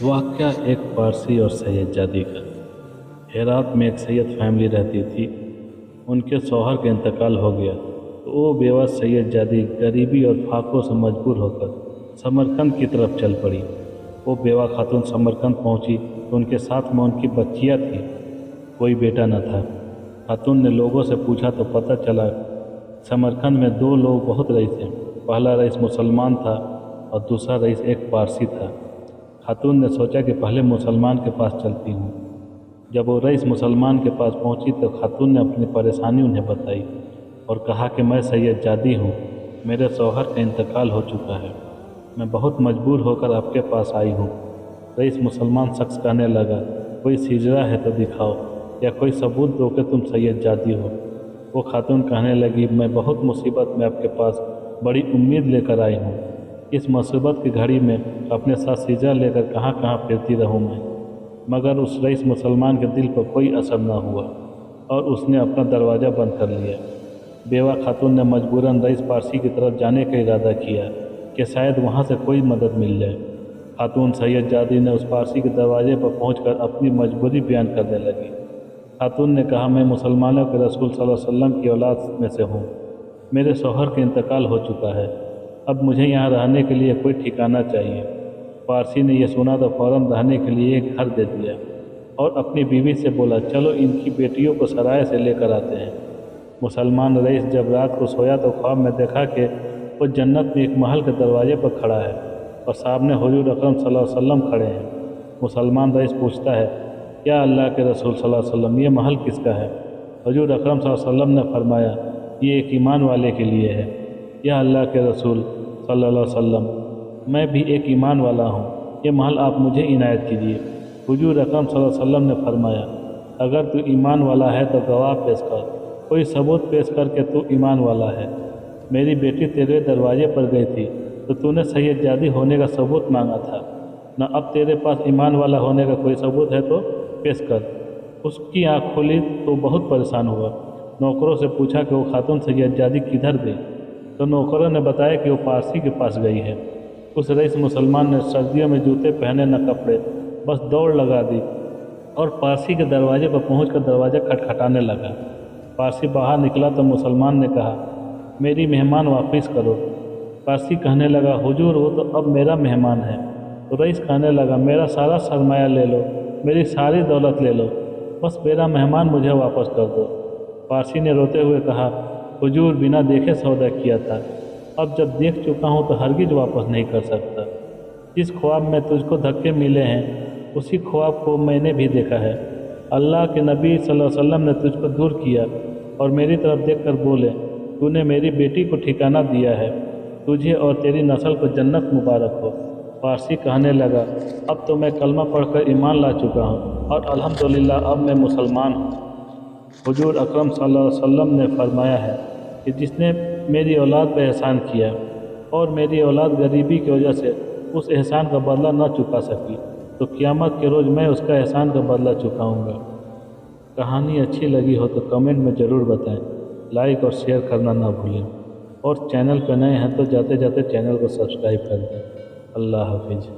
वाक़या एक पारसी और सैयद जादी का। हेरात में एक सैयद फैमिली रहती थी। उनके शौहर का इंतकाल हो गया तो वो बेवा सैयद जादी गरीबी और फाकों से मजबूर होकर समरकंद की तरफ चल पड़ी। वो बेवा खातून समरकंद पहुंची तो उनके साथ में उनकी बच्चियाँ थी, कोई बेटा न था। खातून ने लोगों से पूछा तो पता चला समरकंद में दो लोग बहुत रईस थे। पहला रईस मुसलमान था और दूसरा रईस एक पारसी था। खातून ने सोचा कि पहले मुसलमान के पास चलती हूँ। जब वो रईस मुसलमान के पास पहुँची तो खातून ने अपनी परेशानी उन्हें बताई और कहा कि मैं सैयद जादी हूँ, मेरे शौहर का इंतकाल हो चुका है, मैं बहुत मजबूर होकर आपके पास आई हूँ। रईस मुसलमान शख्स कहने लगा, कोई सिजरा है तो दिखाओ या कोई सबूत दो कि तुम सैयद जादी हो। वो खातून कहने लगी, मैं बहुत मुसीबत में आपके पास बड़ी उम्मीद लेकर आई हूँ। इस मुसीबत की घड़ी में अपने साथ सिजरा लेकर कहाँ कहाँ फिरती रहूँ मैं। मगर उस रईस मुसलमान के दिल पर कोई असर न हुआ और उसने अपना दरवाज़ा बंद कर लिया। बेवा खातून ने मजबूरन रईस पारसी की तरफ जाने का इरादा किया कि शायद वहाँ से कोई मदद मिल जाए। खातून सैयद जादी ने उस पारसी के दरवाजे पर पहुंचकर अपनी मजबूरी बयान करने लगी। खातून ने कहा, मैं मुसलमानों के रसूल सल्लल्लाहु अलैहि वसल्लम की औलाद में से हूँ, मेरे शौहर का इंतकाल हो चुका है, अब मुझे यहाँ रहने के लिए कोई ठिकाना चाहिए। पारसी ने यह सुना तो फ़ौरन रहने के लिए एक घर दे दिया और अपनी बीवी से बोला, चलो इनकी बेटियों को सराय से लेकर आते हैं। मुसलमान रईस जब रात को सोया तो ख्वाब में देखा कि वो जन्नत में एक महल के दरवाजे पर खड़ा है और सामने हुजूर अकरम सल्लल्लाहु अलैहि वसल्लम खड़े हैं। मुसलमान रईस पूछता है, क्या अल्लाह के रसूल सल्लल्लाहु अलैहि वसल्लम, ये महल किसका है? हुजूर अकरम सल्लल्लाहु अलैहि वसल्लम ने फरमाया, ये एक ईमान वाले के लिए है। या अल्लाह के रसूल सल्लल्लाहु अलैहि वसल्लम, मैं भी एक ईमान वाला हूँ, ये महल आप मुझे इनायत कीजिए। हुजूर अकरम सल्लल्लाहु अलैहि वसल्लम ने फरमाया, अगर तू ईमान वाला है तो गवाह पेश कर, कोई सबूत पेश करके तू ईमान वाला है। मेरी बेटी तेरे दरवाजे पर गई थी तो तूने सैयद जादी होने का सबूत मांगा था न, अब तेरे पास ईमान वाला होने का कोई सबूत है तो पेश कर। उसकी आँख खुली तो बहुत परेशान हुआ। नौकरों से पूछा कि वो खातून सैयद जादी किधर गई तो नौकरों ने बताया कि वो पारसी के पास गई है। उस रईस मुसलमान ने सर्दियों में जूते पहने न कपड़े, बस दौड़ लगा दी और पारसी के दरवाजे पर पहुंचकर दरवाज़ा खटखटाने लगा। पारसी बाहर निकला तो मुसलमान ने कहा, मेरी मेहमान वापस करो। पारसी कहने लगा, हुजूर वो तो अब मेरा मेहमान है। तो रईस कहने लगा, मेरा सारा सरमाया ले लो, मेरी सारी दौलत ले लो, बस मेरा मेहमान मुझे वापस कर दो। पारसी ने रोते हुए कहा, हुजूर बिना देखे सौदा किया था, अब जब देख चुका हूँ तो हरगिज वापस नहीं कर सकता। जिस ख्वाब में तुझको धक्के मिले हैं उसी ख्वाब को मैंने भी देखा है। अल्लाह के नबी सल्लल्लाहु अलैहि वसल्लम ने तुझको दूर किया और मेरी तरफ देखकर बोले, तूने मेरी बेटी को ठिकाना दिया है, तुझे और तेरी नस्ल को जन्नत मुबारक हो। पारसी कहने लगा, अब तो मैं कलमा पढ़कर ईमान ला चुका हूँ और अल्हम्दुलिल्लाह अब मैं मुसलमान हूँ। हुजूर अकरम सल्लल्लाहु अलैहि वसल्लम ने फरमाया है कि जिसने मेरी औलाद पर एहसान किया और मेरी औलाद गरीबी की वजह से उस एहसान का बदला न चुका सकी तो क़यामत के रोज़ मैं उसका एहसान का बदला चुकाऊंगा। कहानी अच्छी लगी हो तो कमेंट में ज़रूर बताएं, लाइक और शेयर करना ना भूलें और चैनल पर नए हैं तो जाते जाते चैनल को सब्सक्राइब कर दें। अल्लाह हाफिज़।